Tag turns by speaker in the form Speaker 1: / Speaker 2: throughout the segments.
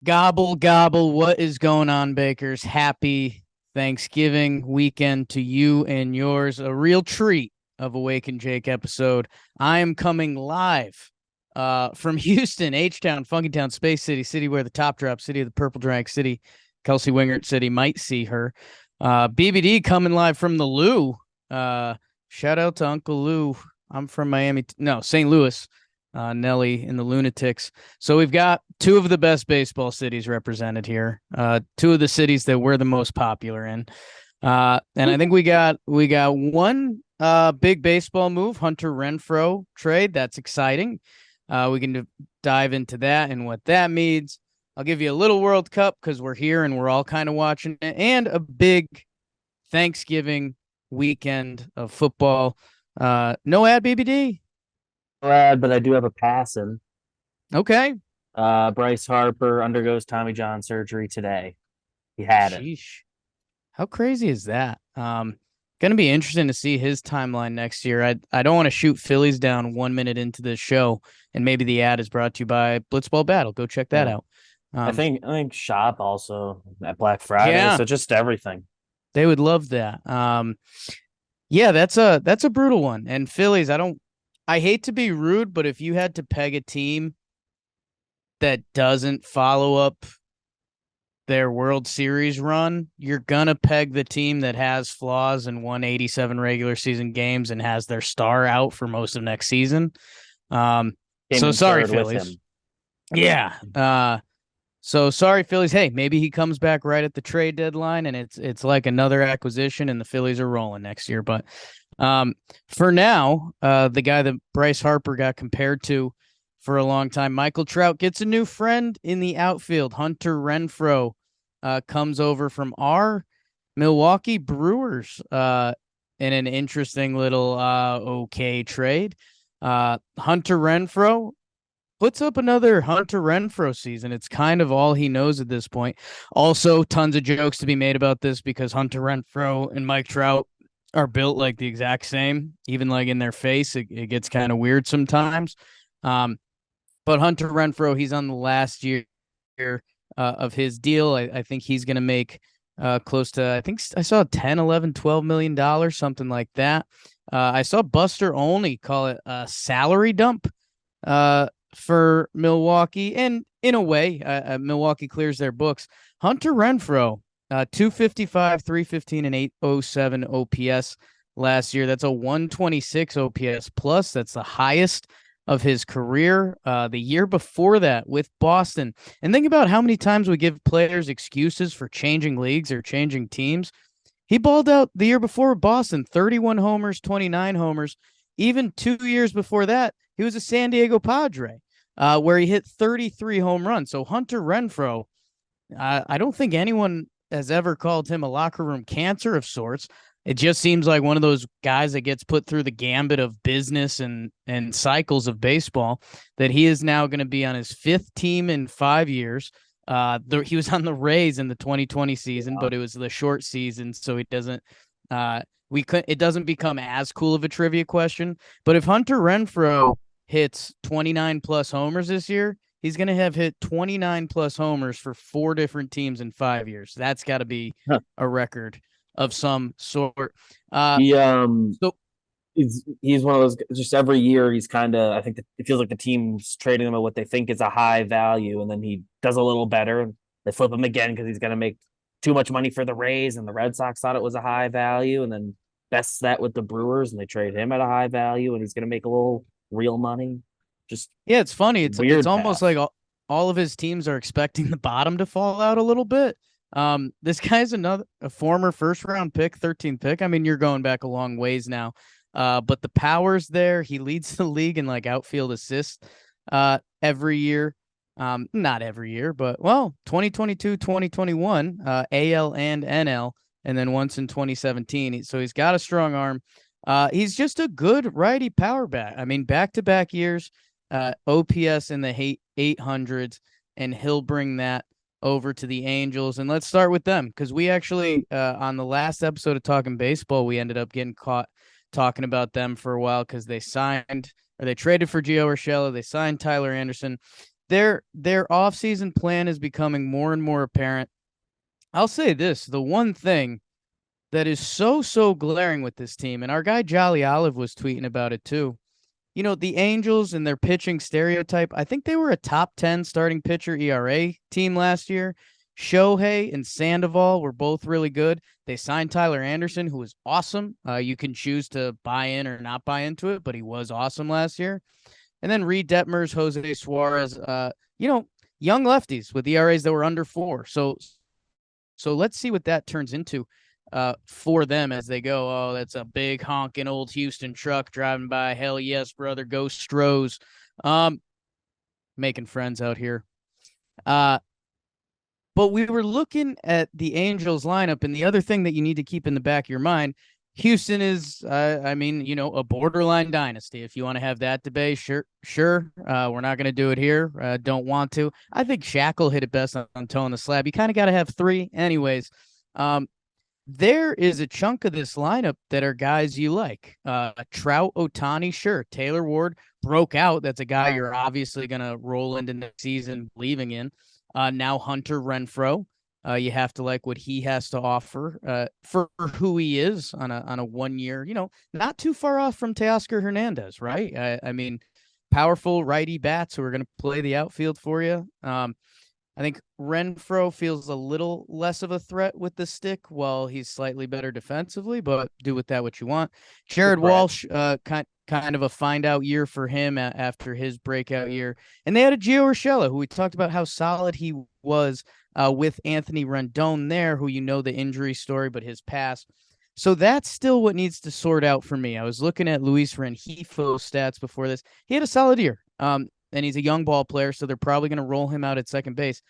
Speaker 1: Gobble, gobble. What is going on, Bakers? Happy Thanksgiving weekend to you and yours. A real treat of Awake and Jake episode. I am coming live from Houston, H-Town, Funky Town, Space City, city where the top drop, city of the purple drank, city Kelsey Wingert city might see her. BBD coming live from the Lou. Shout out to Uncle Lou. I'm from Miami. No, St. Louis. Nelly and the Lunatics. So we've got two of the best baseball cities represented here. Two of the cities that we're the most popular in. And I think we got one big baseball move, Hunter Renfroe trade. That's exciting. We can dive into that and what that means. I'll give you a little World Cup because we're here and we're all kind of watching it, and a big Thanksgiving weekend of football. No ad, BBD.
Speaker 2: Glad, but I do have a passing.
Speaker 1: Okay.
Speaker 2: Bryce Harper undergoes Tommy John surgery today. He had it.
Speaker 1: Sheesh. How crazy is that? Going to be interesting to see his timeline next year. I don't want to shoot Phillies down 1 minute into this show, and maybe the ad is brought to you by Blitzball Battle. Go check that
Speaker 2: Yeah.
Speaker 1: out.
Speaker 2: I
Speaker 1: Um,
Speaker 2: think I think Shop also at Black Friday.
Speaker 1: yeah,
Speaker 2: So just everything.
Speaker 1: they would love that. Yeah, that's a brutal one. And Phillies, I hate to be rude, but if you had to peg a team that doesn't follow up their World Series run, you're gonna peg the team that has flaws and won 87 regular season games and has their star out for most of next season. Um,
Speaker 2: Came
Speaker 1: so
Speaker 2: in
Speaker 1: sorry,
Speaker 2: third with
Speaker 1: Phillies.
Speaker 2: him.
Speaker 1: Yeah. So sorry, Phillies. Hey, maybe he comes back right at the trade deadline, and it's like another acquisition, and the Phillies are rolling next year. But um, for now, the guy that Bryce Harper got compared to for a long time, Michael Trout, gets a new friend in the outfield. Hunter Renfroe comes over from our Milwaukee Brewers in an interesting little okay trade. Hunter Renfroe puts up another Hunter Renfroe season. It's kind of all he knows at this point. Also, tons of jokes to be made about this because Hunter Renfroe and Mike Trout are built like the exact same, even like in their face. It gets kind of weird sometimes. Um, but Hunter Renfroe, he's on the last year of his deal. I think he's going to make close to, I think I saw 10, 11, $12 million, something like that. I saw Buster Olney call it a salary dump for Milwaukee. And in a way, Milwaukee clears their books. Hunter Renfroe, 255, 315, and 807 OPS last year. That's a 126 OPS plus. That's the highest of his career. The year before that with Boston. And think about how many times we give players excuses for changing leagues or changing teams. He balled out the year before with Boston, 31 homers, 29 homers. Even 2 years before that, he was a San Diego Padre, where he hit 33 home runs. So Hunter Renfroe, I don't think anyone has ever called him a locker room cancer of sorts. It just seems like one of those guys that gets put through the gambit of business and cycles of baseball, that he is now going to be on his fifth team in 5 years. He was on the Rays in the 2020 season,
Speaker 2: Yeah.
Speaker 1: but it was the short season, so he doesn't. It doesn't become as cool of a trivia question. But if Hunter Renfroe hits 29 plus homers this year, he's going to have hit 29 plus homers for four different teams in 5 years. That's got to be
Speaker 2: Huh.
Speaker 1: a record of some sort. Uh,
Speaker 2: He
Speaker 1: so
Speaker 2: he's one of those. Just every year he's kind of. I think it feels like the team's trading him at what they think is a high value, and then he does a little better. They flip him again because he's going to make too much money for the Rays, and the Red Sox thought it was a high value, and then bests that with the Brewers, and they trade him at a high value, and he's going to make a little real money. Just
Speaker 1: yeah, it's funny. It's
Speaker 2: weird
Speaker 1: almost
Speaker 2: path.
Speaker 1: like all of his teams are expecting the bottom to fall out a little bit. This guy's a former first round pick, 13th pick. I mean, you're going back a long ways now. But the power's there. He leads the league in like outfield assists every year. Not every year, but well, 2022, 2021, AL and NL, and then once in 2017. So he's got a strong arm. He's just a good righty power bat. I mean, back-to-back years, OPS in the 800s, and he'll bring that over to the Angels. And let's start with them because we actually, on the last episode of Talking Baseball, we ended up getting caught talking about them for a while because they traded for Gio Urshela, they signed Tyler Anderson. their offseason plan is becoming more and more apparent. I'll say this, the one thing that is so glaring with this team, and our guy Jolly Olive was tweeting about it too. You know, the Angels and their pitching stereotype, I think they were a top 10 starting pitcher ERA team last year. Shohei and Sandoval were both really good. They signed Tyler Anderson, who was awesome. You can choose to buy in or not buy into it, but he was awesome last year. And then Reed Detmers, Jose Suarez, you know, young lefties with ERAs that were under 4. So let's see what that turns into for them as they go. Oh, that's a big honking old Houston truck driving by. Hell yes, brother. Go Stros. Making friends out here. But we were looking at the Angels lineup, and the other thing that you need to keep in the back of your mind, Houston is, I mean, you know, a borderline dynasty. If you want to have that debate, sure. We're not going to do it here. Don't want to. I think Shackle hit it best on toeing the slab. You kind of got to have 3, anyways. There is a chunk of this lineup that are guys you like. Trout, Ohtani, sure. Taylor Ward broke out. That's a guy you're obviously going to roll into next season believing in. Now Hunter Renfroe. You have to like what he has to offer for who he is on a 1 year, you know, not too far off from Teoscar Hernandez, right? I mean, powerful righty bats who are going to play the outfield for you. I think Renfroe feels a little less of a threat with the stick while he's slightly better defensively, but do with that what you want. Jared Walsh, kind of a find out year for him after his breakout year. And they had a Gio Urshela, who we talked about how solid he was with Anthony Rendon there, who you know the injury story, but his pass. So that's still what needs to sort out for me. I was looking at Luis Rengifo stats before this. He had a solid year. And he's a young ball player, so they're probably going to roll him out at second base.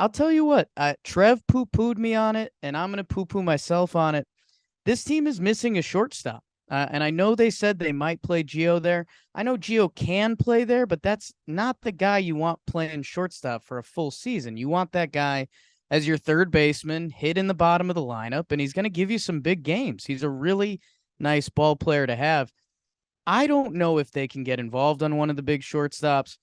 Speaker 1: I'll tell you what, Trev poo-pooed me on it, and I'm going to poo-poo myself on it. This team is missing a shortstop. And I know they said they might play Gio there. I know Gio can play there, but that's not the guy you want playing shortstop for a full season. You want that guy as your third baseman, hit in the bottom of the lineup, and he's going to give you some big games. He's a really nice ball player to have. I don't know if they can get involved on one of the big shortstops.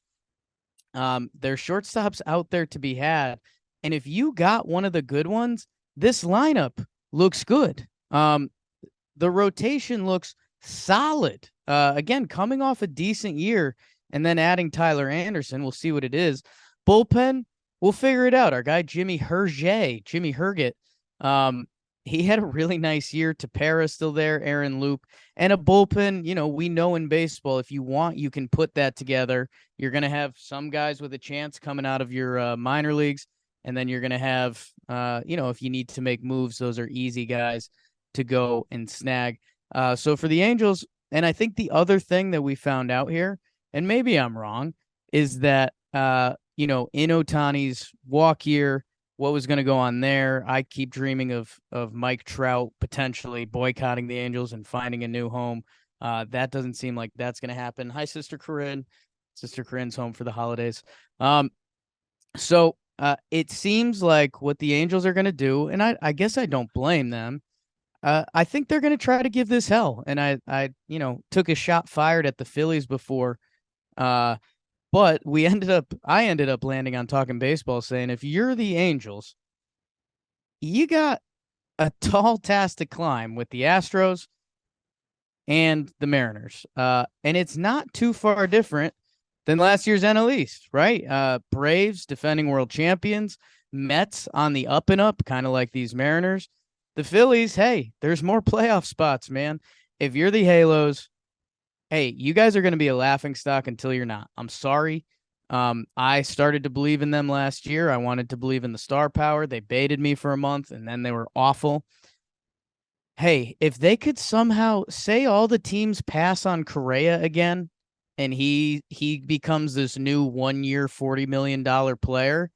Speaker 1: There's shortstops out there to be had. And if you got one of the good ones, this lineup looks good. The rotation looks solid. Again, coming off a decent year and then adding Tyler Anderson, we'll see what it is. Bullpen, we'll figure it out. Our guy, Jimmy Herget, he had a really nice year. Tepera still there, Aaron Loop, and a bullpen. You know, we know in baseball, if you want, you can put that together. You're going to have some guys with a chance coming out of your minor leagues, and then you're going to have, you know, if you need to make moves, those are easy guys to go and snag. So for the Angels, and I think the other thing that we found out here, and maybe I'm wrong, is that, you know, in Ohtani's walk year, what was going to go on there. I keep dreaming of Mike Trout potentially boycotting the Angels and finding a new home. That doesn't seem like that's going to happen. Hi, Sister Corinne. Sister Corinne's home for the holidays. So it seems like what the Angels are going to do, and I guess I don't blame them. I think they're going to try to give this hell. And I, you know, took a shot fired at the Phillies before. But I ended up landing on Talking Baseball saying, if you're the Angels, you got a tall task to climb with the Astros and the Mariners. And it's not too far different than last year's NL East, right? Braves, defending world champions, Mets on the up and up, kind of like these Mariners. The Phillies, hey, there's more playoff spots, man. If you're the Halos, hey, you guys are going to be a laughingstock until you're not. I'm sorry. I started to believe in them last year. I wanted to believe in the star power. They baited me for a month, and then they were awful. Hey, if they could somehow say all the teams pass on Correa again, and he becomes this new 1 year, $40 million player,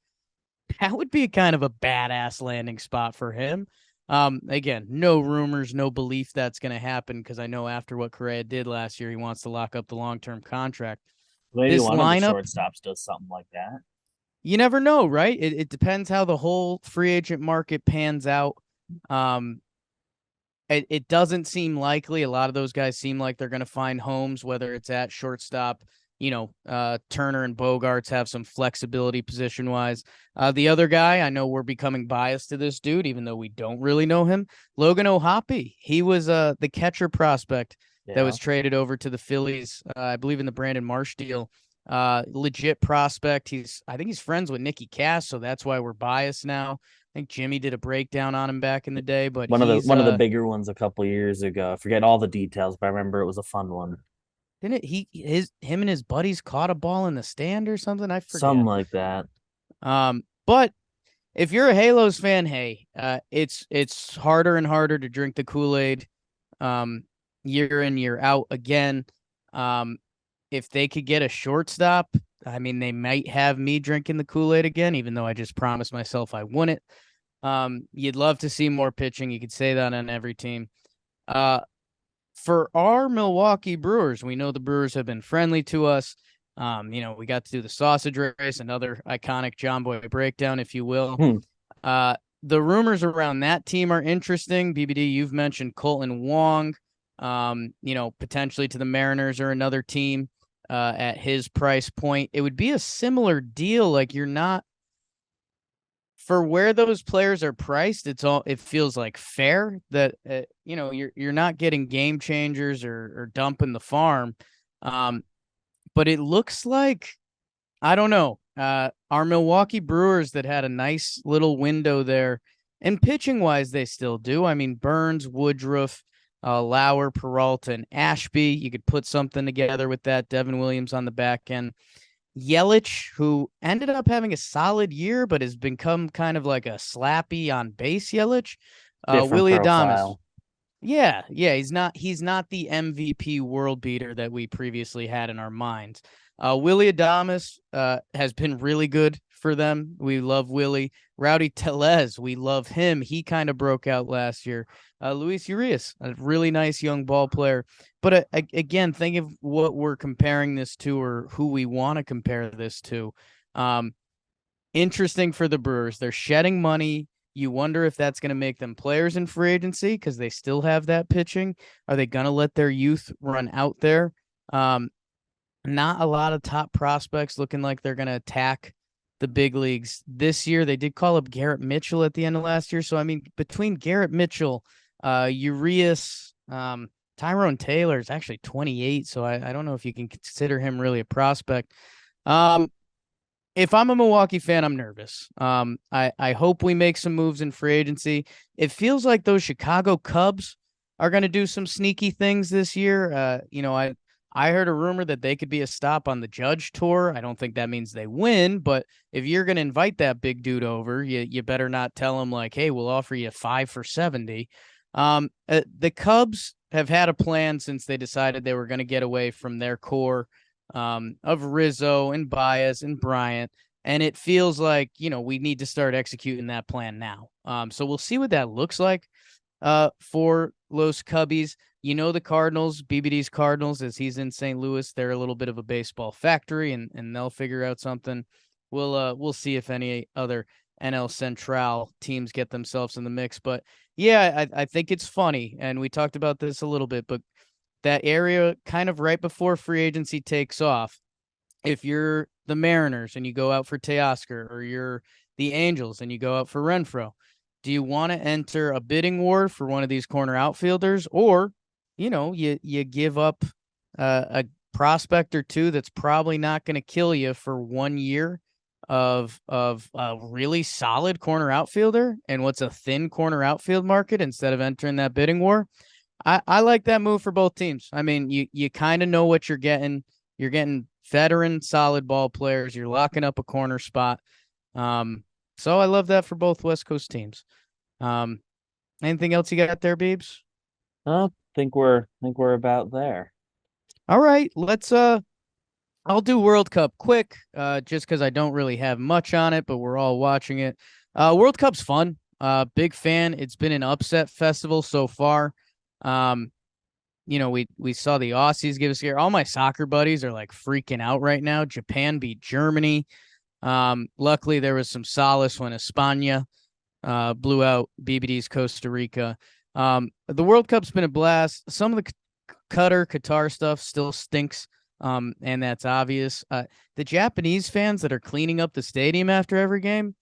Speaker 1: that would be kind of a badass landing spot for him. Again, no rumors, no belief that's going to happen because I know after what Correa did last year, he wants to lock up the long-term contract.
Speaker 2: Maybe this one lineup, of the shortstops does something like that.
Speaker 1: You never know, right? It depends how the whole free agent market pans out. It doesn't seem likely. A lot of those guys seem like they're going to find homes, whether it's at shortstop, Turner and Bogarts have some flexibility position wise. The other guy, I know we're becoming biased to this dude, even though we don't really know him. Logan O'Hoppe. He was the catcher prospect that
Speaker 2: Yeah.
Speaker 1: was traded over to the Phillies, I believe in the Brandon Marsh deal. Legit prospect. I think he's friends with Nicky Cass, so that's why we're biased now. I think Jimmy did a breakdown on him back in the day, but he's
Speaker 2: One of the bigger ones a couple years ago. I forget all the details, but I remember it was a fun one.
Speaker 1: didn't him and his buddies caught a ball in the stand or something? I
Speaker 2: Something
Speaker 1: forget.
Speaker 2: like that.
Speaker 1: But if you're a Halos fan, hey, it's harder and harder to drink the Kool-Aid, year in, year out again. If they could get a shortstop, I mean, they might have me drinking the Kool-Aid again, even though I just promised myself I wouldn't. You'd love to see more pitching. You could say that on every team. For our Milwaukee Brewers, we know the Brewers have been friendly to us. We got to do the sausage race, another iconic John Boy breakdown, if you will. The rumors around that team are interesting. BBD, you've mentioned Colton Wong, potentially to the Mariners or another team at his price point. It would be a similar deal. Like, you're not, for where those players are priced, it feels like fair that you're not getting game changers or dumping the farm. But it looks like, I don't know, our Milwaukee Brewers that had a nice little window there, and pitching wise they still do. I mean, Burns, Woodruff, Lauer, Peralta, and Ashby. You could put something together with that. Devin Williams on the back end. Yelich, who ended up having a solid year, but has become kind of like a slappy on base Yelich.
Speaker 2: Different
Speaker 1: Willie Adames.
Speaker 2: profile.
Speaker 1: Yeah, he's not the MVP world beater that we previously had in our minds. Willie Adames has been really good for them. We love Willie. Rowdy Tellez, we love him. He kind of broke out last year. Luis Urias, a really nice young ball player. But again, think of what we're comparing this to, or who we want to compare this to. Interesting for the Brewers. They're shedding money. You wonder if that's going to make them players in free agency because they still have that pitching. Are they going to let their youth run out there? Not a lot of top prospects looking like they're going to attack the big leagues this year. They did call up Garrett Mitchell at the end of last year. So, I mean, between Garrett Mitchell, Urias, Tyrone Taylor is actually 28. So I don't know if you can consider him really a prospect. If I'm a Milwaukee fan, I'm nervous. I hope we make some moves in free agency. It feels like those Chicago Cubs are going to do some sneaky things this year. I heard a rumor that they could be a stop on the Judge tour. I don't think that means they win, but if you're going to invite that big dude over, you better not tell him like, hey, we'll offer you 5 for 70. The Cubs have had a plan since they decided they were going to get away from their core of Rizzo and Baez and Bryant. And it feels like, we need to start executing that plan now. So we'll see what that looks like for Los Cubbies. The Cardinals, BBD's Cardinals, as he's in St. Louis, they're a little bit of a baseball factory, and they'll figure out something. We'll see if any other NL Central teams get themselves in the mix. But yeah, I think it's funny, and we talked about this a little bit, but that area kind of right before free agency takes off, if you're the Mariners and you go out for Teoscar, or you're the Angels and you go out for Renfroe, do you want to enter a bidding war for one of these corner outfielders, or you give up a prospect or two that's probably not going to kill you for 1 year of a really solid corner outfielder and what's a thin corner outfield market, instead of entering that bidding war? I like that move for both teams. I mean, you kind of know what you're getting. You're getting veteran, solid ball players. You're locking up a corner spot. So I love that for both West Coast teams. Anything else you got there, Beebs?
Speaker 2: I think we're about there.
Speaker 1: All right, let's I'll do World Cup quick, just because I don't really have much on it, but we're all watching it. World Cup's fun. Big fan. It's been an upset festival so far. We saw the Aussies give us here. All my soccer buddies are like freaking out right now. Japan beat Germany. Luckily there was some solace when España blew out BBD's Costa Rica. The World Cup's been a blast. Some of the Qatar stuff still stinks. and that's obvious. The Japanese fans that are cleaning up the stadium after every game,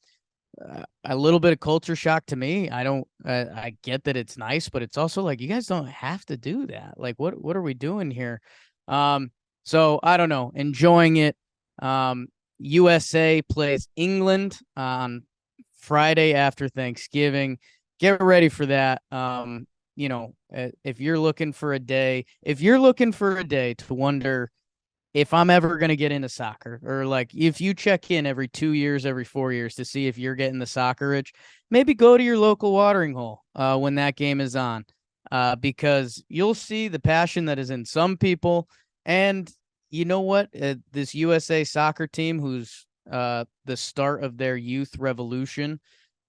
Speaker 1: a little bit of culture shock to me. I don't. I get that it's nice, but it's also like you guys don't have to do that. Like, what are we doing here? So I don't know. Enjoying it. USA plays England on Friday after Thanksgiving. Get ready for that. If you're looking for a day, to wonder if I'm ever going to get into soccer, or like if you check in every 2 years, every 4 years to see if you're getting the soccer itch, maybe go to your local watering hole when that game is on, because you'll see the passion that is in some people. And you know what? This USA soccer team, who's the start of their youth revolution.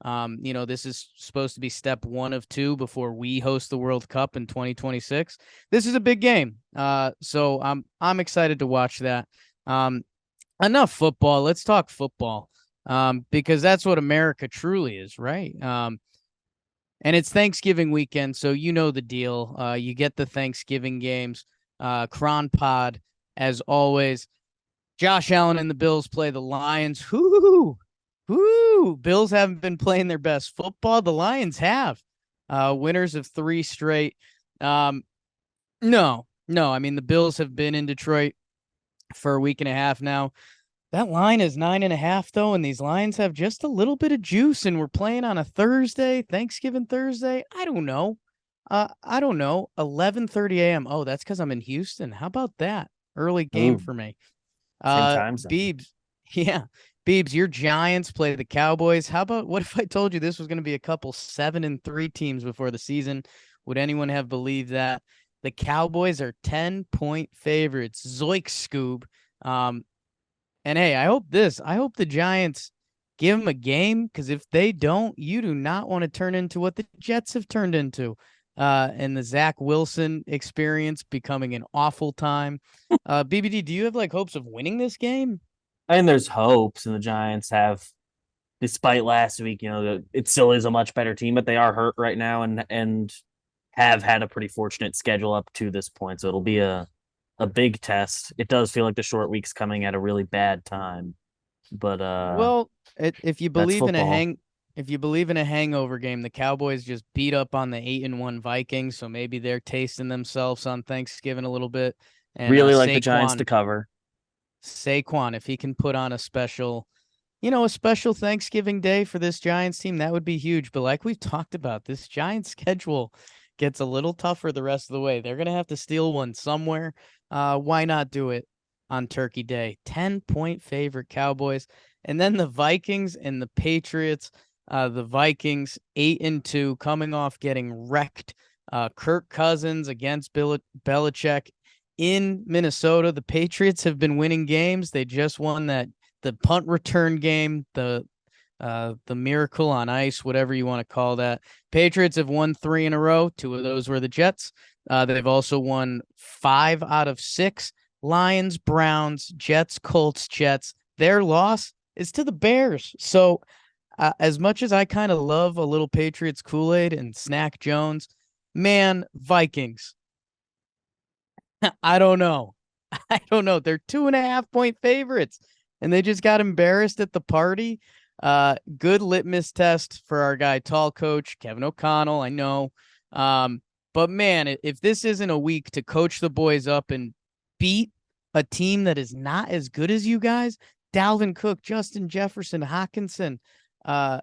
Speaker 1: This is supposed to be step one of two before we host the World Cup in 2026. This is a big game. So I'm excited to watch that. Enough football. Let's talk football. Because that's what America truly is, right? And it's Thanksgiving weekend, so you know the deal. You get the Thanksgiving games. Cron Pod, as always. Josh Allen and the Bills play the Lions. Bills haven't been playing their best football. The Lions have. Winners of 3 straight. No. I mean, the Bills have been in Detroit for a week and a half now. That line is 9.5, though, and these Lions have just a little bit of juice, and we're playing on a Thursday, Thanksgiving Thursday. I don't know. 11:30 a.m. Oh, that's because I'm in Houston. How about that? Early game for me.
Speaker 2: Same time zone.
Speaker 1: Beebs. Yeah. Beebs, your Giants play the Cowboys. What if I told you this was going to be a couple 7-3 teams before the season? Would anyone have believed that? The Cowboys are 10-point favorites. Zoik Scoob. And hey, I hope the Giants give them a game, because if they don't, you do not want to turn into what the Jets have turned into. And the Zach Wilson experience becoming an awful time. BBD, do you have like hopes of winning this game?
Speaker 2: And there's hopes, and the Giants have, despite last week, it still is a much better team, but they are hurt right now and have had a pretty fortunate schedule up to this point. So it'll be a big test. It does feel like the short week's coming at a really bad time. But
Speaker 1: well, if you believe in
Speaker 2: football.
Speaker 1: if you believe in a hangover game, the Cowboys just beat up on the 8-1 Vikings, so maybe they're tasting themselves on Thanksgiving a little bit. And
Speaker 2: Really like the Giants to cover.
Speaker 1: Saquon, if he can put on a special Thanksgiving day for this Giants team, that would be huge. But like we've talked about, this Giants schedule gets a little tougher the rest of the way. They're going to have to steal one somewhere. Why not do it on Turkey Day? 10-point favorite Cowboys. And then the Vikings and the Patriots. The Vikings 8-2, coming off getting wrecked. Kirk Cousins against Belichick in Minnesota. The Patriots have been winning games. They just won the punt return game, the miracle on ice, whatever you want to call that. Patriots have won 3 in a row. 2 of those were the Jets. They've also won 5 out of 6. Lions, Browns, Jets, Colts, Jets. Their loss is to the Bears. So as much as I kind of love a little Patriots Kool-Aid and Snack Jones, man, Vikings. I don't know. They're 2.5-point favorites, and they just got embarrassed at the party. Good litmus test for our guy, tall coach Kevin O'Connell. I know. But man, if this isn't a week to coach the boys up and beat a team that is not as good as you guys, Dalvin Cook, Justin Jefferson, Hawkinson, and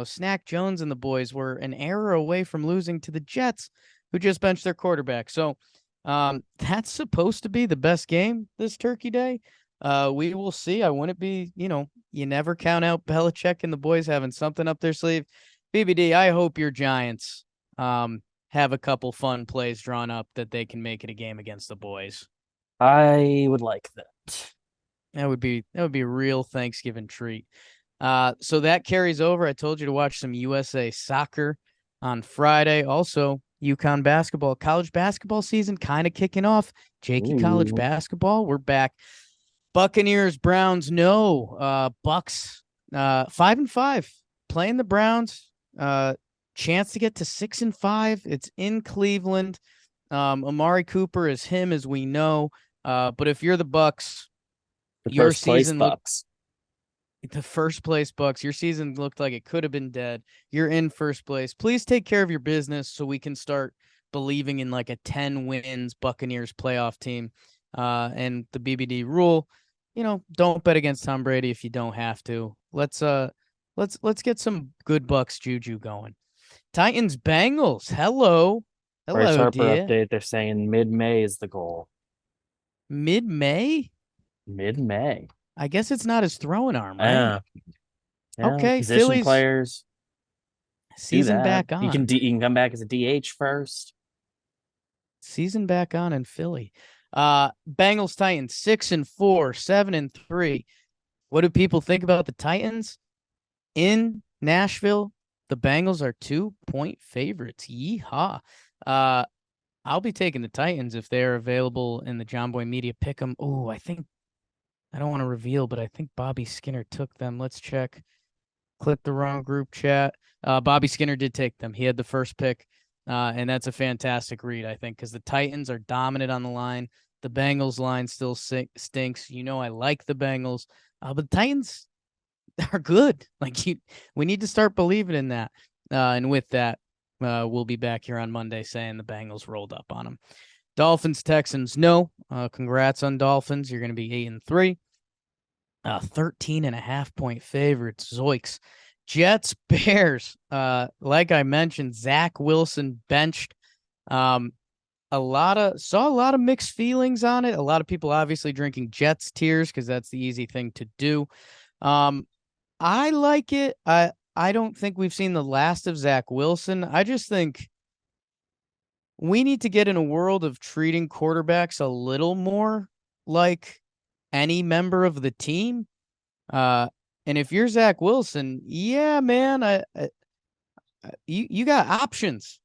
Speaker 1: Snack Jones and the boys were an error away from losing to the Jets, who just benched their quarterback. So that's supposed to be the best game this Turkey Day. We will see. I wouldn't be, you never count out Belichick and the boys having something up their sleeve. BBD, I hope your Giants have a couple fun plays drawn up that they can make it a game against the boys.
Speaker 2: I would like that.
Speaker 1: That would be a real Thanksgiving treat. So that carries over. I told you to watch some USA soccer on Friday. Also, UConn basketball, college basketball season kind of kicking off. Jakey college basketball, we're back. Buccaneers, Browns, no. Bucks, 5-5, playing the Browns. Chance to get to 6-5. It's in Cleveland. Amari Cooper is him, as we know. But if you're the Bucks,
Speaker 2: The
Speaker 1: your
Speaker 2: first place
Speaker 1: season looked
Speaker 2: Bucks.
Speaker 1: the first place Bucks. Your season looked like it could have been dead. You're in first place. Please take care of your business so we can start believing in like a 10 wins Buccaneers playoff team. And the BBD rule, don't bet against Tom Brady if you don't have to. Let's get some good Bucks juju going. Titans Bengals. Hello.
Speaker 2: Bryce
Speaker 1: Hello,
Speaker 2: Harper
Speaker 1: dear.
Speaker 2: update. They're saying mid-May is the goal.
Speaker 1: Mid-May?
Speaker 2: Mid-May.
Speaker 1: I guess it's not his throwing arm, right?
Speaker 2: Yeah. Yeah.
Speaker 1: Okay,
Speaker 2: Position
Speaker 1: Phillies
Speaker 2: players. See
Speaker 1: season
Speaker 2: that.
Speaker 1: back
Speaker 2: He can
Speaker 1: on.
Speaker 2: he can come back as a DH first.
Speaker 1: Season back on in Philly. Bengals Titans 6-4, 7-3. What do people think about the Titans in Nashville? The Bengals are 2-point favorites. Yeehaw. I'll be taking the Titans if they're available in the John Boy Media Pick'em. Oh, I don't want to reveal, but I think Bobby Skinner took them. Let's check. Click the wrong group chat. Bobby Skinner did take them. He had the first pick, and that's a fantastic read, I think, because the Titans are dominant on the line. The Bengals line still stinks. I like the Bengals, but the Titans are good. We need to start believing in that. And with that, we'll be back here on Monday saying the Bengals rolled up on them. Dolphins, Texans, no. Congrats on Dolphins. You're going to be 8-3. 13.5-point favorites. Zoiks. Jets, Bears. Like I mentioned, Zach Wilson benched. Saw a lot of mixed feelings on it. A lot of people obviously drinking Jets tears because that's the easy thing to do. I like it. I don't think we've seen the last of Zach Wilson. I just think we need to get in a world of treating quarterbacks a little more like any member of the team. And if you're Zach Wilson, yeah, man, you got options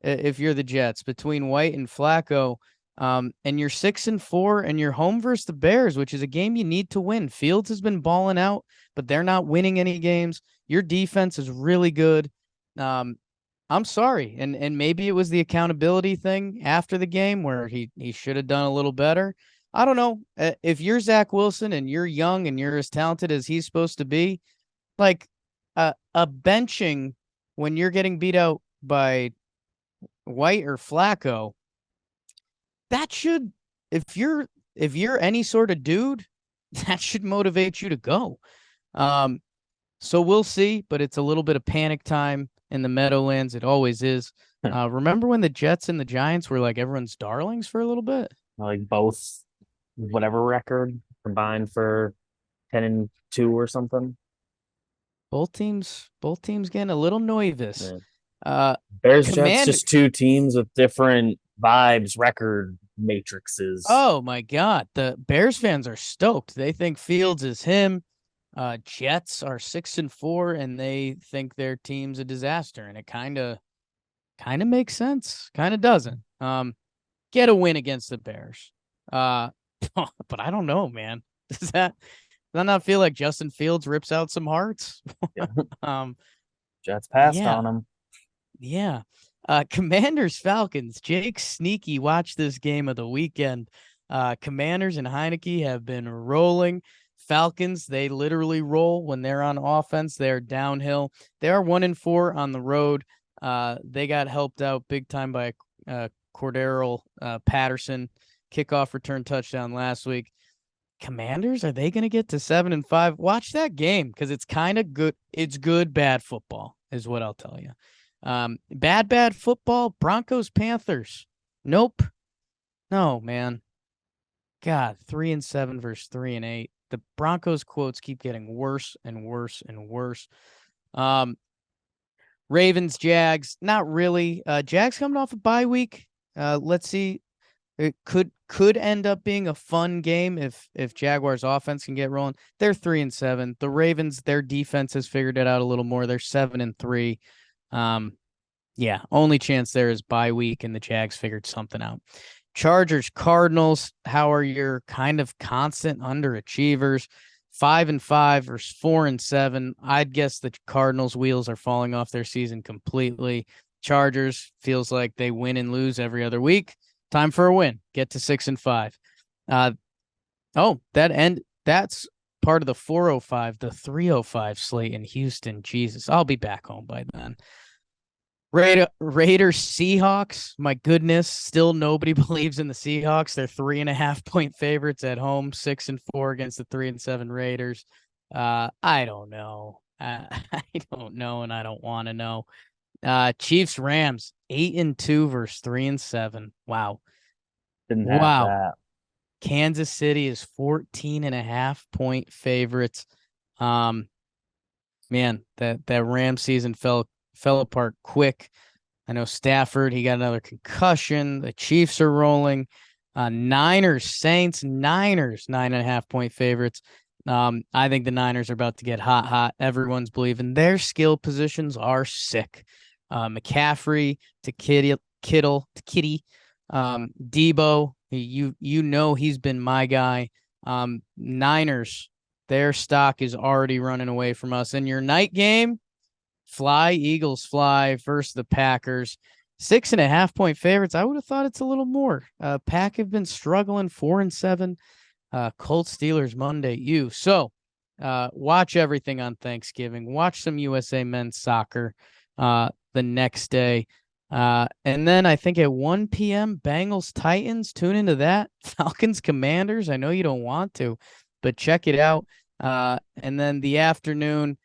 Speaker 1: if you're the Jets between White and Flacco. And you're 6-4 and you're home versus the Bears, which is a game you need to win. Fields has been balling out, but they're not winning any games. Your defense is really good. I'm sorry. And maybe it was the accountability thing after the game where he should have done a little better. I don't know. If you're Zach Wilson and you're young and you're as talented as he's supposed to be, like a benching when you're getting beat out by White or Flacco, that should, if you're any sort of dude, that should motivate you to go. So we'll see, but it's a little bit of panic time in the Meadowlands. It always is. Remember when the Jets and the Giants were like everyone's darlings for a little bit?
Speaker 2: Like both, whatever record combined for 10-2 or something.
Speaker 1: Both teams getting a little nervous.
Speaker 2: Yeah. Bears Jets,
Speaker 1: Command.
Speaker 2: just two teams with different vibes, record matrices.
Speaker 1: Oh my God, the Bears fans are stoked. They think Fields is him. Jets are 6-4, and they think their team's a disaster, and it kind of makes sense. Kind of doesn't. Get a win against the Bears. But I don't know, man. Does that not feel like Justin Fields rips out some hearts?
Speaker 2: Yeah. Jets passed on him.
Speaker 1: Yeah. Commanders Falcons. Jake Sneaky watched this game of the weekend. Commanders and Heineke have been rolling. Falcons, they literally roll when they're on offense. They're downhill. They are 1-4 on the road. They got helped out big time by Cordero Patterson kickoff return touchdown last week. Commanders, are they going to get to 7-5? Watch that game because it's kind of good. It's good, bad football is what I'll tell you. Bad football. Broncos, Panthers. Nope. No, man. God, 3-7 versus 3-8. The Broncos quotes keep getting worse and worse and worse. Ravens, Jags, not really. Jags coming off a bye week. Let's see. It could end up being a fun game if Jaguars offense can get rolling. They're 3-7. The Ravens, their defense has figured it out a little more. They're 7-3. Yeah, only chance there is bye week, and the Jags figured something out. Chargers, Cardinals, how are your kind of constant underachievers? 5-5 versus 4-7. I'd guess the Cardinals' wheels are falling off their season completely. Chargers feels like they win and lose every other week. Time for a win. Get to 6-5. Uh, that's part of the 405, the 305 slate in Houston. Jesus, I'll be back home by then. Raiders Seahawks. My goodness, still nobody believes in the Seahawks. They're 3.5-point favorites at home, 6-4 against the 3-7 Raiders. I don't know. I don't know, and I don't want to know. Chiefs Rams 8-2 versus 3-7. Wow.
Speaker 2: Didn't have
Speaker 1: Wow.
Speaker 2: that.
Speaker 1: Kansas City is 14.5-point favorites. Man, that Ram season fell apart quick. I know Stafford, he got another concussion. The Chiefs are rolling. Niners, Saints, Niners, 9.5-point favorites. I think the Niners are about to get hot. Everyone's believing their skill positions are sick. McCaffrey to Kittle to Kitty. Debo, you know he's been my guy. Niners, their stock is already running away from us. In your night game, fly, Eagles fly versus the Packers. 6.5-point favorites. I would have thought it's a little more. Pack have been struggling 4-7. Colts Steelers Monday. So watch everything on Thanksgiving. Watch some USA men's soccer the next day. And then I think at 1 p.m. Bengals Titans. Tune into that. Falcons Commanders. I know you don't want to, but check it out. And then the afternoon,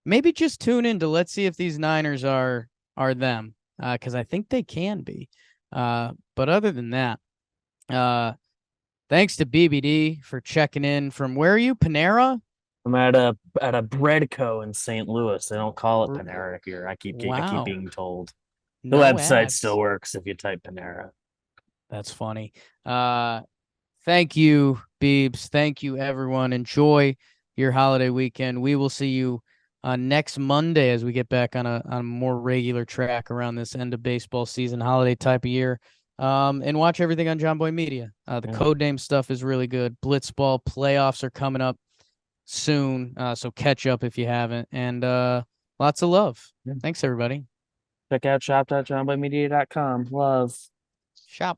Speaker 1: maybe just tune in to let's see if these Niners are them. Because I think they can be. But other than that, thanks to BBD for checking in from where are you? Panera?
Speaker 2: I'm at a bread co in St. Louis. They don't call it Panera here. I keep
Speaker 1: Wow.
Speaker 2: being told. The
Speaker 1: No
Speaker 2: website
Speaker 1: ads.
Speaker 2: still works if you type Panera.
Speaker 1: That's funny. Thank you, Beebs. Thank you, everyone. Enjoy your holiday weekend. We will see you next Monday as we get back on a more regular track around this end of baseball season, holiday type of year. And watch everything on John Boy Media. The code name stuff is really good. Blitzball playoffs are coming up soon, so catch up if you haven't. And lots of love. Thanks, everybody.
Speaker 2: Check out shop.johnboymedia.com. Love.
Speaker 1: Shop.